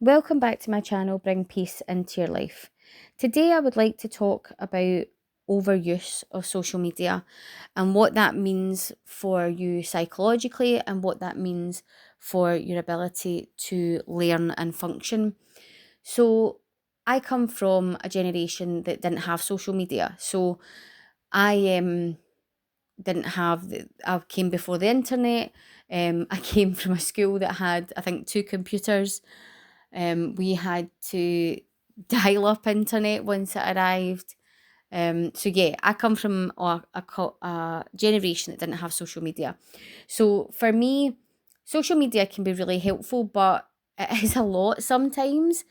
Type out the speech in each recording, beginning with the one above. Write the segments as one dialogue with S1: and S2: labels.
S1: Welcome back to my channel, Bring Peace into Your Life. Today I would like to talk about overuse of social media and what that means for you psychologically and what that means for your ability to learn and function. So I come from a generation that didn't have social media. So I didn't have I came before the internet. I came from a school that had, I think, two computers. We had to dial up internet once it arrived. So yeah, I come from a generation that didn't have social media. So for me, social media can be really helpful, but it is a lot sometimes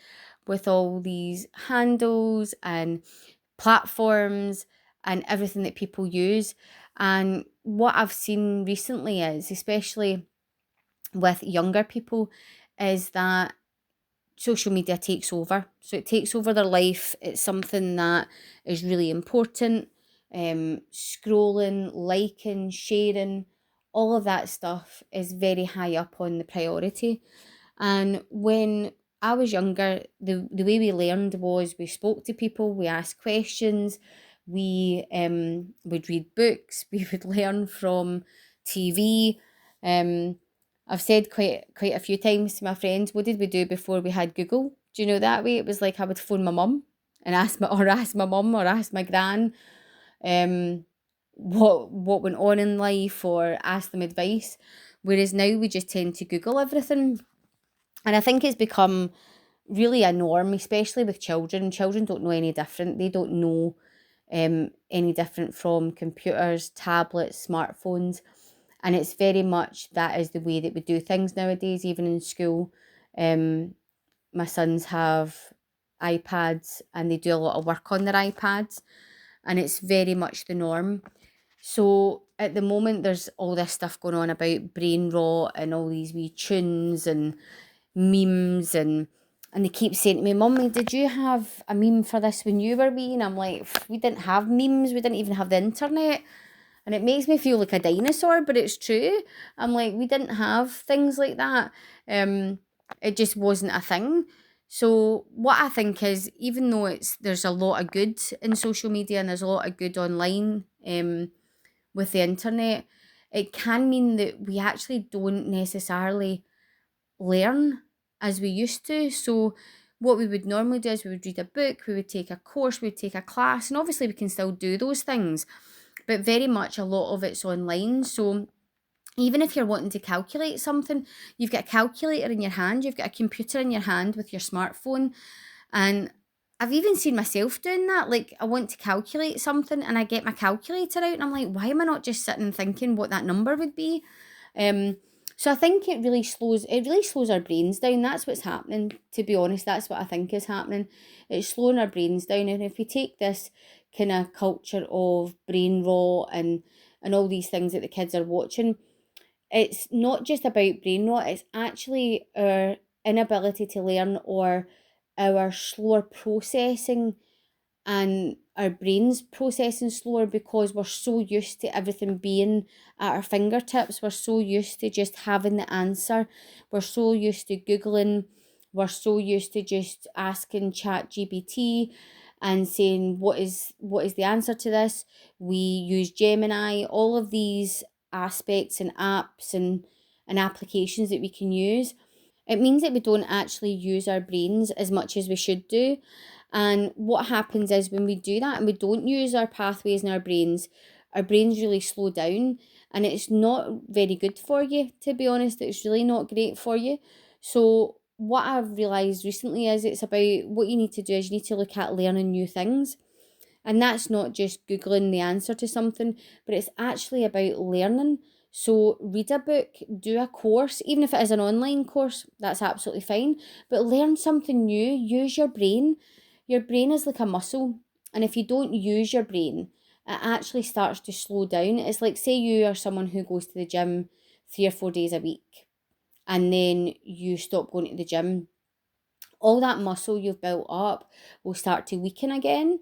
S1: with all these handles and platforms and everything that people use. And what I've seen recently is, especially with younger people, is that social media takes over. So it takes over their life. It's something that is really important. Scrolling, liking, sharing, all of that stuff is very high up on the priority. And when I was younger, the way we learned was we spoke to people, we asked questions, we would read books, we would learn from TV. I've said quite a few times to my friends, what did we do before we had Google? Do you know that way? It was like I would phone my mum and ask my mum or ask my gran um what went on in life or ask them advice. Whereas now we just tend to Google everything. And I think it's become really a norm, especially with children. Children don't know any different. They don't know any different from computers, tablets, smartphones. And it's very much that is the way that we do things nowadays, even in school. My sons have iPads and they do a lot of work on their iPads, and it's very much the norm. So at the moment, there's all this stuff going on about brain rot and all these wee tunes and memes and they keep saying to me, Mummy, did you have a meme for this when you were wee? And I'm like, we didn't have memes, we didn't even have the internet. And it makes me feel like a dinosaur, but it's true. I'm like, we didn't have things like that. It just wasn't a thing. So what I think is, even though there's a lot of good in social media and there's a lot of good online, with the internet, it can mean that we actually don't necessarily learn as we used to. So what we would normally do is we would read a book, we would take a course, we would take a class, and obviously we can still do those things, but very much a lot of it's online. So even if you're wanting to calculate something, you've got a calculator in your hand, you've got a computer in your hand with your smartphone. And I've even seen myself doing that. Like, I want to calculate something and I get my calculator out and I'm like, why am I not just sitting and thinking what that number would be? Um, so I think it really slows our brains down. That's what's happening, to be honest. That's what I think is happening. It's slowing our brains down. And if we take this kind of culture of brain rot and all these things that the kids are watching, it's not just about brain rot, it's actually our inability to learn or our slower processing and our brains processing slower because we're so used to everything being at our fingertips. We're so used to just having the answer. We're so used to Googling. We're so used to just asking ChatGPT and saying what is the answer to this. We use Gemini, all of these aspects and apps and applications that we can use. It means that we don't actually use our brains as much as we should do. And what happens is when we do that and we don't use our pathways in our brains really slow down and it's not very good for you, to be honest. It's really not great for you. So what I've realised recently is it's about what you need to do is you need to look at learning new things. And that's not just Googling the answer to something, but it's actually about learning. So read a book, do a course, even if it is an online course, that's absolutely fine. But learn something new, use your brain. Your brain is like a muscle. And if you don't use your brain, it actually starts to slow down. It's like, say you are someone who goes to the gym 3 or 4 days a week, and then you stop going to the gym, all that muscle you've built up will start to weaken again.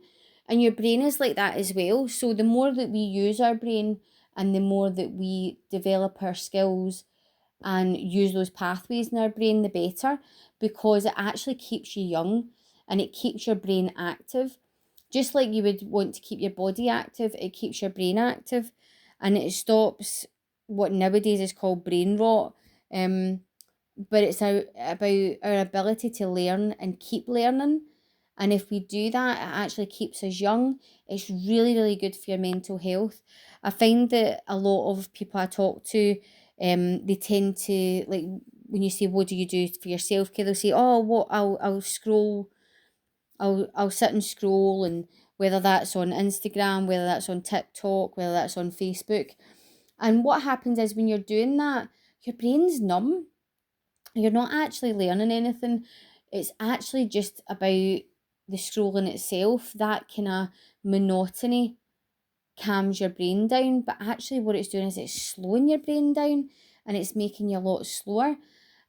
S1: And your brain is like that as well. So the more that we use our brain and the more that we develop our skills and use those pathways in our brain, the better, because it actually keeps you young and it keeps your brain active. Just like you would want to keep your body active, it keeps your brain active, and it stops what nowadays is called brain rot. But it's about our ability to learn and keep learning. And if we do that, it actually keeps us young. It's really, really good for your mental health. I find that a lot of people I talk to, they tend to, like, when you say, what do you do for your self-care, they'll say, oh, what, I'll scroll, I'll sit and scroll, and whether that's on Instagram, whether that's on TikTok, whether that's on Facebook. And what happens is when you're doing that, your brain's numb. You're not actually learning anything. It's actually just about the scrolling itself. That kind of monotony calms your brain down, but actually what it's doing is it's slowing your brain down and it's making you a lot slower.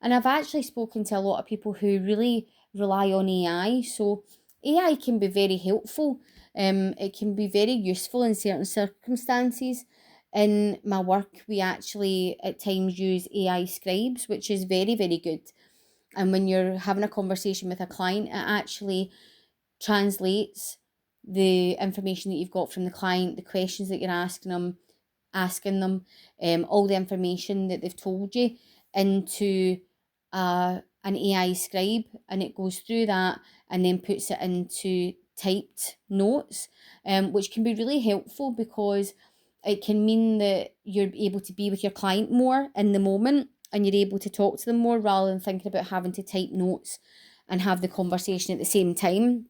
S1: And I've actually spoken to a lot of people who really rely on AI. So AI can be very helpful. It can be very useful in certain circumstances. In my work, we actually at times use AI scribes, which is very, very good. And when you're having a conversation with a client, it actually translates the information that you've got from the client, the questions that you're asking them, all the information that they've told you into an AI scribe, and it goes through that and then puts it into typed notes, which can be really helpful because it can mean that you're able to be with your client more in the moment and you're able to talk to them more rather than thinking about having to type notes and have the conversation at the same time.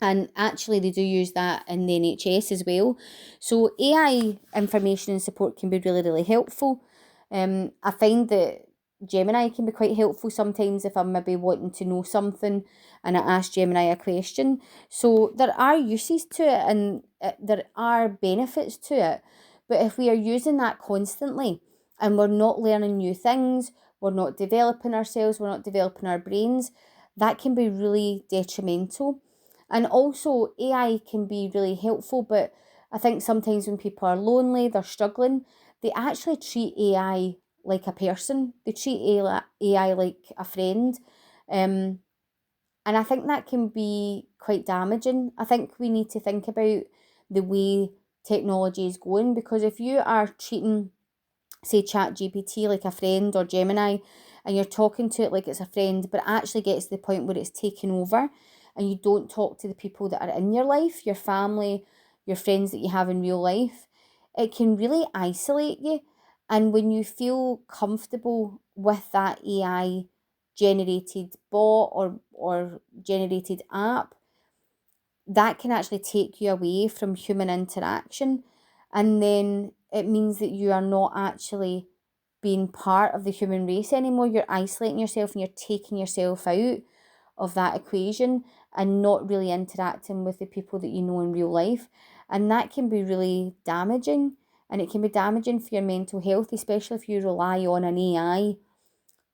S1: And actually, they do use that in the NHS as well. So AI information and support can be really, really helpful. I find that Gemini can be quite helpful sometimes if I'm maybe wanting to know something and I ask Gemini a question. So there are uses to it and there are benefits to it. But if we are using that constantly and we're not learning new things, we're not developing ourselves, we're not developing our brains, that can be really detrimental. And also, AI can be really helpful, but I think sometimes when people are lonely, they're struggling, they actually treat AI like a person. They treat AI like a friend. Um, and I think that can be quite damaging. I think we need to think about the way technology is going, because if you are treating, say, ChatGPT like a friend, or Gemini, and you're talking to it like it's a friend, but it actually gets to the point where it's taken over and you don't talk to the people that are in your life, your family, your friends that you have in real life, it can really isolate you. And when you feel comfortable with that AI generated bot or generated app, that can actually take you away from human interaction. And then it means that you are not actually being part of the human race anymore. You're isolating yourself and you're taking yourself out of that equation and not really interacting with the people that you know in real life. And that can be really damaging. And it can be damaging for your mental health, especially if you rely on an AI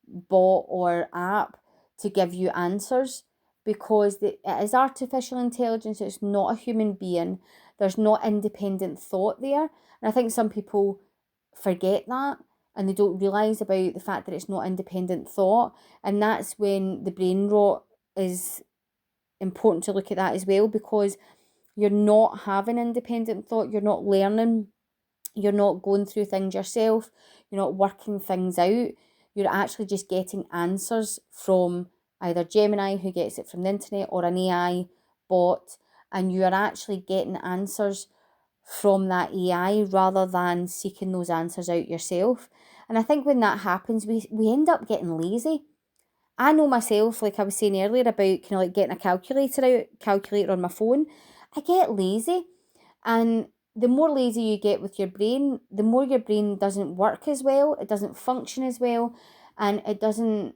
S1: bot or app to give you answers, because it is artificial intelligence, it's not a human being, there's not independent thought there. And I think some people forget that and they don't realise about the fact that it's not independent thought, and that's when the brain rot is important to look at that as well, because you're not having independent thought, you're not learning, you're not going through things yourself, you're not working things out, you're actually just getting answers from either Gemini, who gets it from the internet, or an AI bot, and you are actually getting answers from that AI rather than seeking those answers out yourself. And I think when that happens, we end up getting lazy. I know myself, like I was saying earlier about kind of like getting a calculator on my phone. I get lazy, and the more lazy you get with your brain, the more your brain doesn't work as well, it doesn't function as well, and it doesn't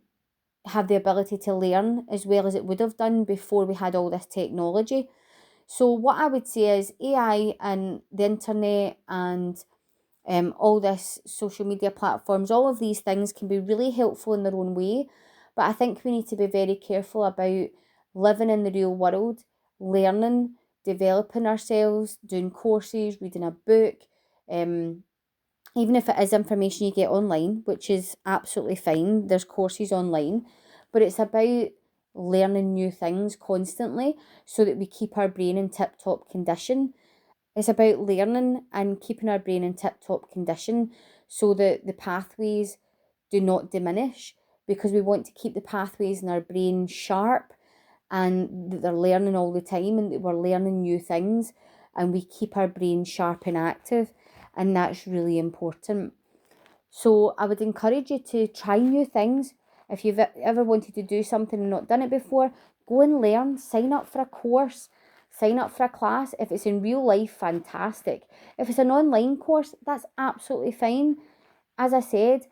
S1: have the ability to learn as well as it would have done before we had all this technology. So what I would say is AI and the internet and all this social media platforms, all of these things can be really helpful in their own way. But I think we need to be very careful about living in the real world, learning, developing ourselves, doing courses, reading a book, um, even if it is information you get online, which is absolutely fine. There's courses online, but it's about learning new things constantly so that we keep our brain in tip top condition. It's about learning and keeping our brain in tip top condition so that the pathways do not diminish, because we want to keep the pathways in our brain sharp and that they're learning all the time and that we're learning new things and we keep our brain sharp and active. And that's really important. So I would encourage you to try new things. If you've ever wanted to do something and not done it before, go and learn, sign up for a course, sign up for a class. If it's in real life, fantastic. If it's an online course, that's absolutely fine. As I said,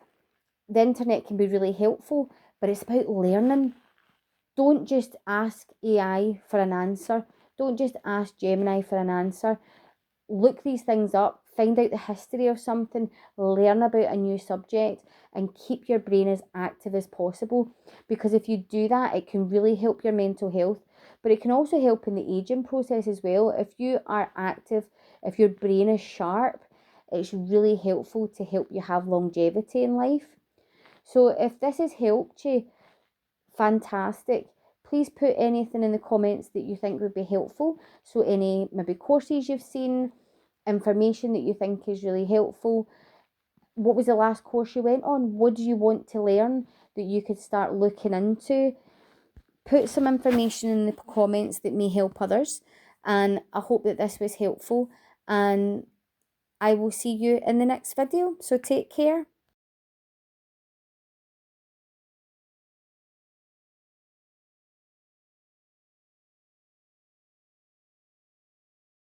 S1: the internet can be really helpful, but it's about learning. Don't just ask AI for an answer. Don't just ask Gemini for an answer. Look these things up, find out the history of something, learn about a new subject, and keep your brain as active as possible. Because if you do that, it can really help your mental health, but it can also help in the aging process as well. If you are active, if your brain is sharp, it's really helpful to help you have longevity in life. So if this has helped you, fantastic. Please put anything in the comments that you think would be helpful. So any maybe courses you've seen, information that you think is really helpful. What was the last course you went on? What do you want to learn that you could start looking into? Put some information in the comments that may help others. And I hope that this was helpful. And I will see you in the next video. So take care.